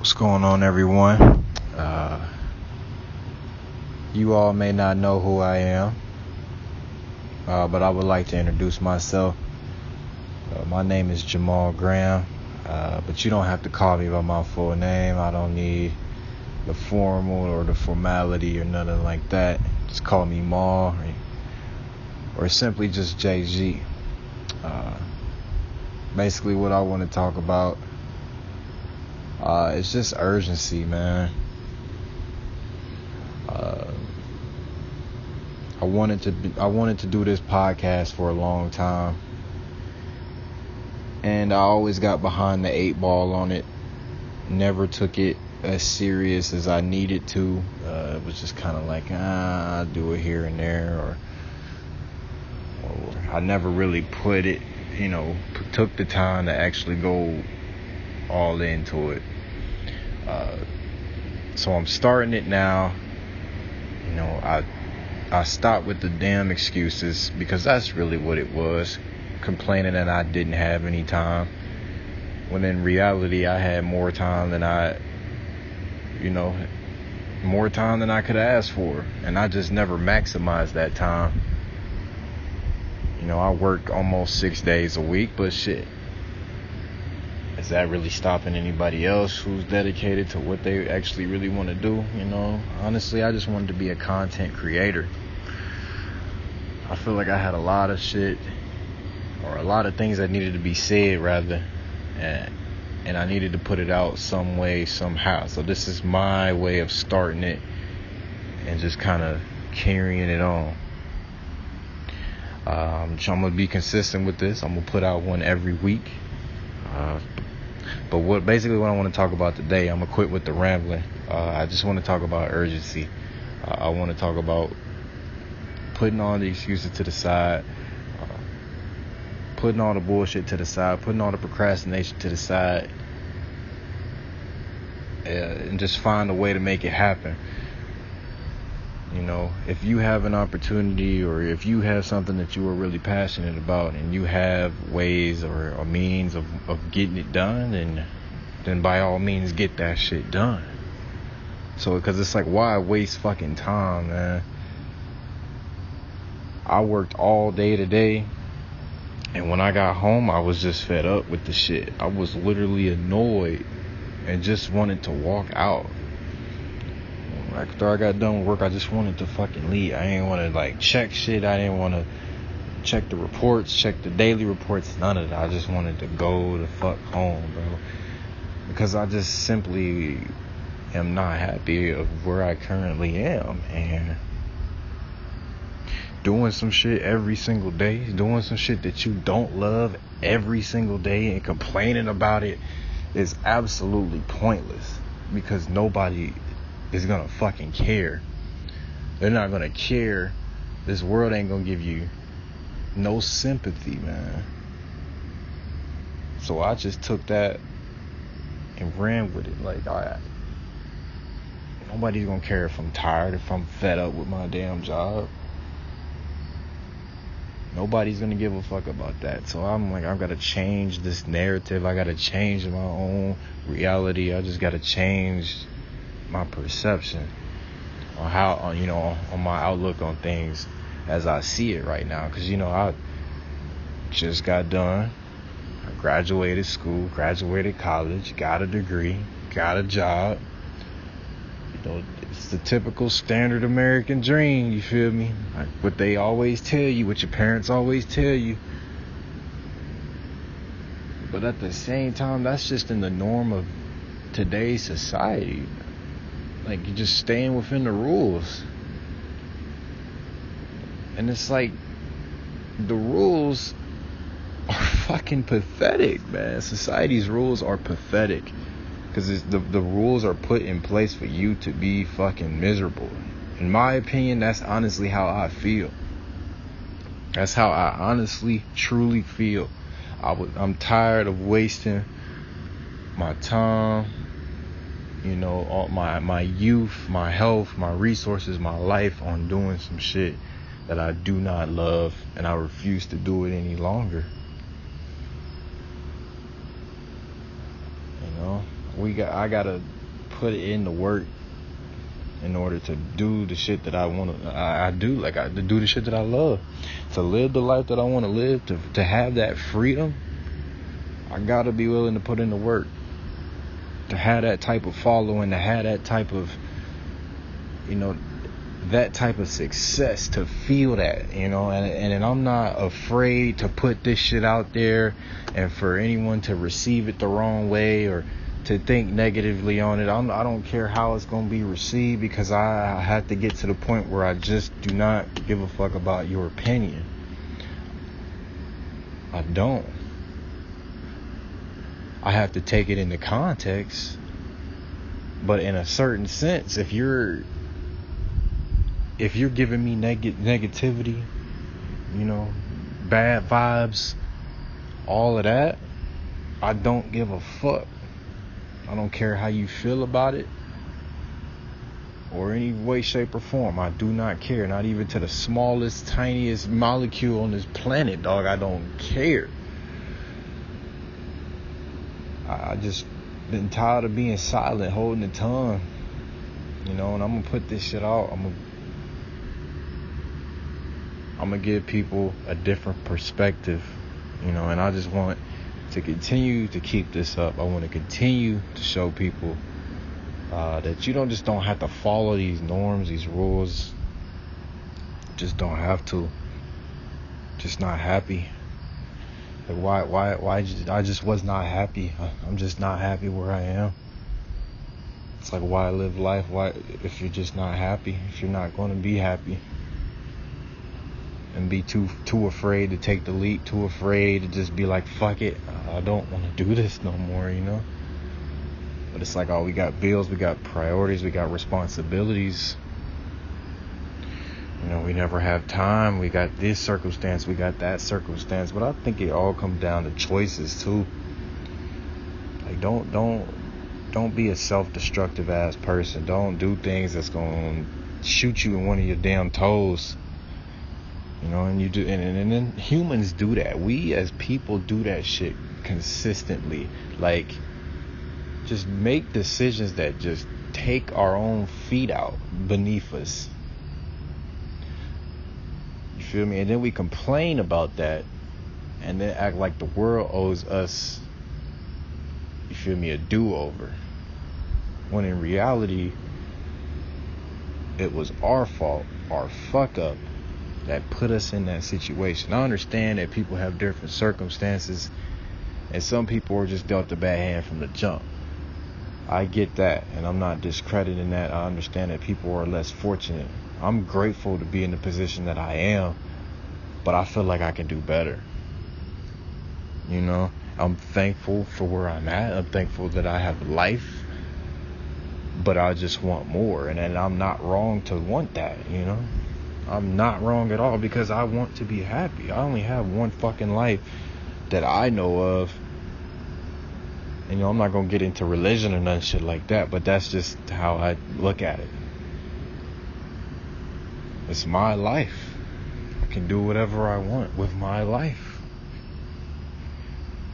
What's going on, everyone? You all may not know who I am, but I would like to introduce myself. My name is Jamal Graham, but you don't have to call me by my full name. I don't need the formal or the formality or nothing like that. Just call me Maul or simply just JG. Basically, what I want to talk about it's just urgency, man. I wanted to do this podcast for a long time, and I always got behind the 8 ball on it. Never took it as serious as I needed to. It was just kind of like, I'll do it here and there, or I never really put it, took the time to actually go all into it. So I'm starting it now. I stopped with the damn excuses, because that's really what it was. Complaining that I didn't have any time, when in reality I had more time than I could ask for, and I just never maximized that time. I work almost 6 days a week, but shit, is that really stopping anybody else who's dedicated to what they actually really want to do? Honestly, I just wanted to be a content creator. I feel like I had a lot of shit, or a lot of things that needed to be said, rather, and I needed to put it out some way, somehow. So this is my way of starting it and just kind of carrying it on. I'm going to be consistent with this. I'm going to put out one every week. But what I want to talk about today, I'm going to quit with the rambling. I just want to talk about urgency. I want to talk about putting all the excuses to the side, putting all the bullshit to the side, putting all the procrastination to the side, and just find a way to make it happen. If you have an opportunity, or if you have something that you are really passionate about, and you have ways or means of getting it done, then by all means get that shit done. So, because it's like, why waste fucking time, man? I worked all day today, and when I got home, I was just fed up with the shit. I was literally annoyed and just wanted to walk out. After I got done with work, I just wanted to fucking leave. I didn't want to check shit. I didn't want to check the reports, check the daily reports, none of that. I just wanted to go the fuck home, bro. Because I just simply am not happy of where I currently am. And doing some shit every single day, doing some shit that you don't love every single day, and complaining about it is absolutely pointless, because nobody is gonna fucking care. They're not gonna care. This world ain't gonna give you no sympathy, man. So I just took that and ran with it. Nobody's gonna care if I'm tired, if I'm fed up with my damn job. Nobody's gonna give a fuck about that. So I'm like, I've gotta change this narrative. I gotta change my own reality. I just gotta change my perception on how, on my outlook on things as I see it right now. Because I just got done. I graduated school, graduated college, got a degree, got a job. It's the typical standard American dream, you feel me? Like what they always tell you, what your parents always tell you. But at the same time, that's just in the norm of today's society. Like, you're just staying within the rules. And it's like, the rules are fucking pathetic, man. Society's rules are pathetic. Because the rules are put in place for you to be fucking miserable. In my opinion, that's honestly how I feel. That's how I honestly, truly feel. I'm tired of wasting my time, all my youth, my health, my resources, my life on doing some shit that I do not love, and I refuse to do it any longer. I gotta put in the work in order to do the shit that I want to. I do, like, to do the shit that I love, to live the life that I want to live, to have that freedom. I gotta be willing to put in the work, to have that type of following, to have that type of, that type of success, to feel that, and I'm not afraid to put this shit out there and for anyone to receive it the wrong way or to think negatively on it. I don't care how it's going to be received, because I have to get to the point where I just do not give a fuck about your opinion. I don't. I have to take it into context, but in a certain sense, if you're giving me negativity, bad vibes, all of that, I don't give a fuck. I don't care how you feel about it or any way, shape, or form. I do not care. Not even to the smallest, tiniest molecule on this planet, dog. I don't care. I just been tired of being silent, holding the tongue, and I'm gonna put this shit out. I'm gonna give people a different perspective, and I just want to continue to keep this up. I want to continue to show people that you don't have to follow these norms, these rules. Just don't have to. Just not happy. Like why I just was not happy. I'm just not happy where I am. It's like, why live life? Why, if you're just not happy, if you're not going to be happy, and be too afraid to take the leap, too afraid to just be like, fuck it, I don't want to do this no more, But it's like, oh, we got bills, we got priorities, we got responsibilities. We never have time. We got this circumstance, we got that circumstance. But I think it all comes down to choices too. Like, don't be a self-destructive ass person. Don't do things that's gonna shoot you in one of your damn toes. And you do, and then humans do that. We as people do that shit consistently. Like, just make decisions that just take our own feet out beneath us. You feel me? And then we complain about that, and then act like the world owes us, you feel me, a do-over. When in reality, it was our fault, our fuck up, that put us in that situation. I understand that people have different circumstances, and some people are just dealt a bad hand from the jump. I get that, and I'm not discrediting that. I understand that people are less fortunate. I'm grateful to be in the position that I am, but I feel like I can do better. I'm thankful for where I'm at. I'm thankful that I have life, but I just want more, and I'm not wrong to want that, I'm not wrong at all, because I want to be happy. I only have one fucking life that I know of. And I'm not gonna get into religion or none shit like that, but that's just how I look at it. It's my life. I can do whatever I want with my life.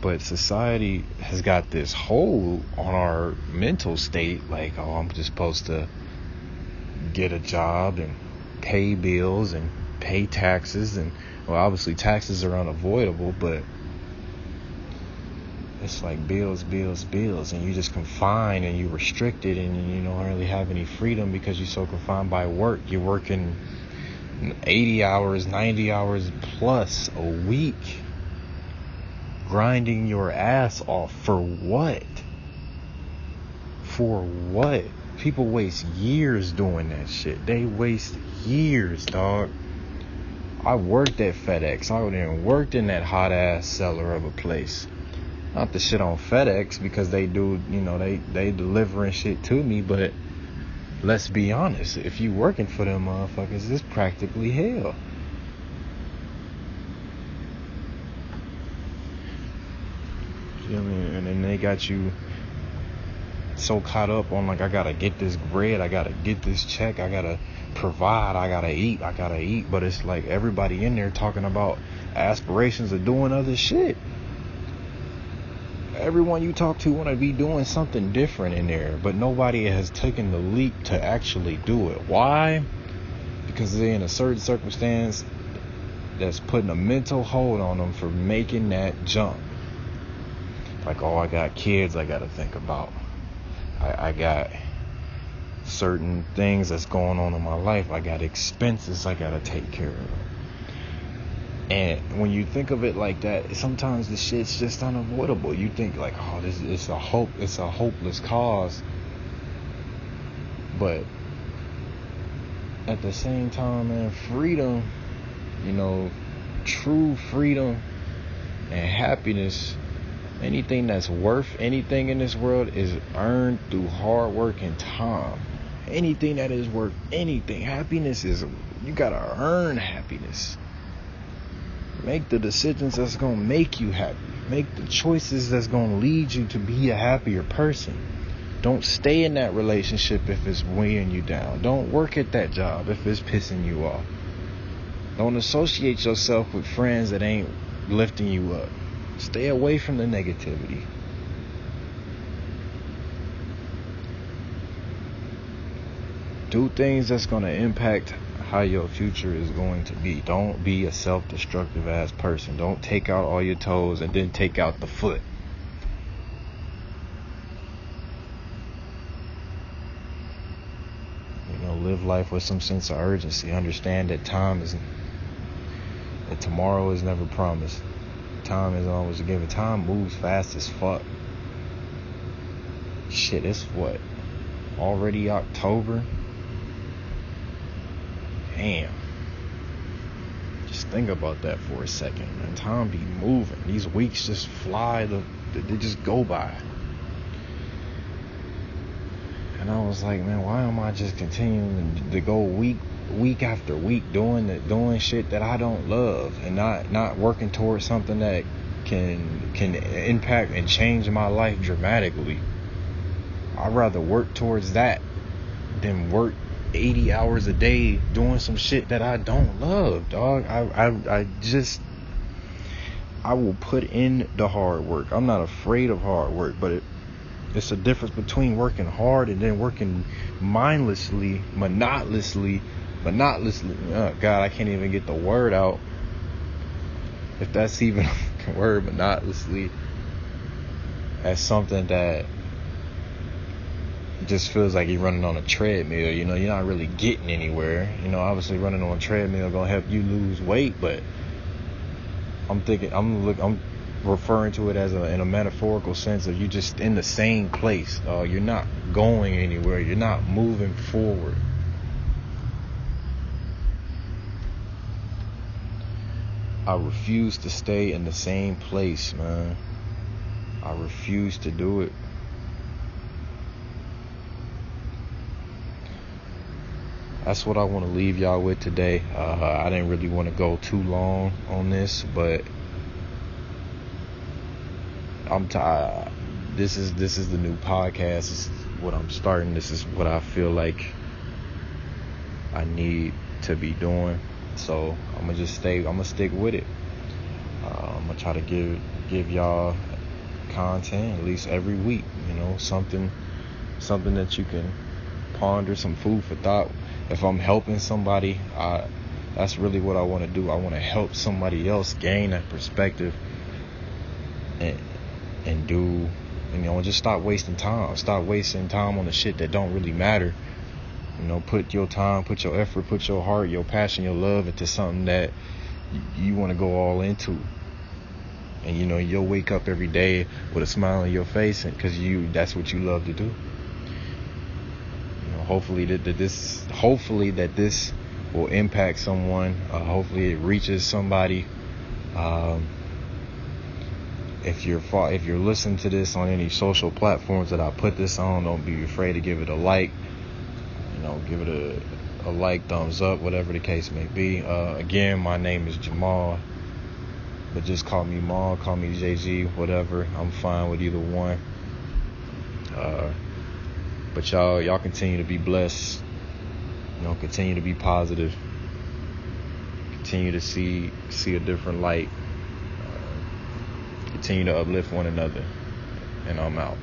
But society has got this hold on our mental state, like, oh, I'm just supposed to get a job and pay bills and pay taxes, and well, obviously taxes are unavoidable, but it's like bills, and you just confined and you restricted, and you don't really have any freedom because you're so confined by work. You're working 80 hours, 90 hours plus a week, grinding your ass off for what? For what? People waste years doing that shit. They waste years, dog. I worked at FedEx. I went and worked in that hot ass cellar of a place. Not the shit on FedEx, because they do, they delivering shit to me, but let's be honest, if you working for them motherfuckers, it's practically hell. You know what I mean? And then they got you so caught up on, like, I gotta get this bread, I gotta get this check, I gotta provide, I gotta eat. But it's like everybody in there talking about aspirations of doing other shit. everyone you talk to want to be doing something different in there, but nobody has taken the leap to actually do it. Why? Because they're in a certain circumstance that's putting a mental hold on them for making that jump. Like, oh, I got kids I gotta think about. I got certain things that's going on in my life. I got expenses I gotta take care of. And when you think of it like that, sometimes the shit's just unavoidable. You think like, oh, it's a hopeless cause. But at the same time, man, freedom, true freedom and happiness, anything that's worth anything in this world is earned through hard work and time. Anything that is worth anything. Happiness is, you gotta earn happiness. Make the decisions that's gonna make you happy. Make the choices that's gonna lead you to be a happier person. Don't stay in that relationship if it's weighing you down. Don't work at that job if it's pissing you off. Don't associate yourself with friends that ain't lifting you up. Stay away from the negativity. Do things that's going to impact how your future is going to be. Don't be a self-destructive ass person. Don't take out all your toes and then take out the foot. Live life with some sense of urgency. Understand that that tomorrow is never promised. Time is always a given. Time moves fast as fuck. Shit, it's what? Already October? Damn. Just think about that for a second, man. Time be moving. These weeks just fly. They just go by. And I was like, man, why am I just continuing to go week after week doing shit that I don't love and not working towards something that can impact and change my life dramatically? I'd rather work towards that than work 80 hours a day doing some shit that I don't love, dog. I will put in the hard work. I'm not afraid of hard work, but it's a difference between working hard and then working monotonously. Oh God, I can't even get the word out. If that's even a word, monotonously. As something that just feels like you're running on a treadmill. You're not really getting anywhere. Obviously running on a treadmill gonna help you lose weight, but I'm referring to it as in a metaphorical sense of you just in the same place. You're not going anywhere. You're not moving forward. I refuse to stay in the same place, man. I refuse to do it. That's what I want to leave y'all with today. I didn't really want to go too long on this, but I'm tired. This is the new podcast. This is what I'm starting. This is what I feel like I need to be doing. So I'm gonna stick with it. I'm gonna try to give y'all content at least every week. Something that you can ponder, some food for thought. If I'm helping somebody, that's really what I want to do. I want to help somebody else gain that perspective and do, just stop wasting time. Stop wasting time on the shit that don't really matter. Put your time, put your effort, put your heart, your passion, your love into something that you want to go all into. And you'll wake up every day with a smile on your face, because that's what you love to do. Hopefully that this will impact someone. Hopefully it reaches somebody. If you're listening to this on any social platforms that I put this on, don't be afraid to give it a like. Give it a like, thumbs up, whatever the case may be. Again, my name is Jamal, but just call me Maul, call me JG, whatever. I'm fine with either one. But y'all continue to be blessed. Continue to be positive. Continue to see a different light. Continue to uplift one another. and I'm out.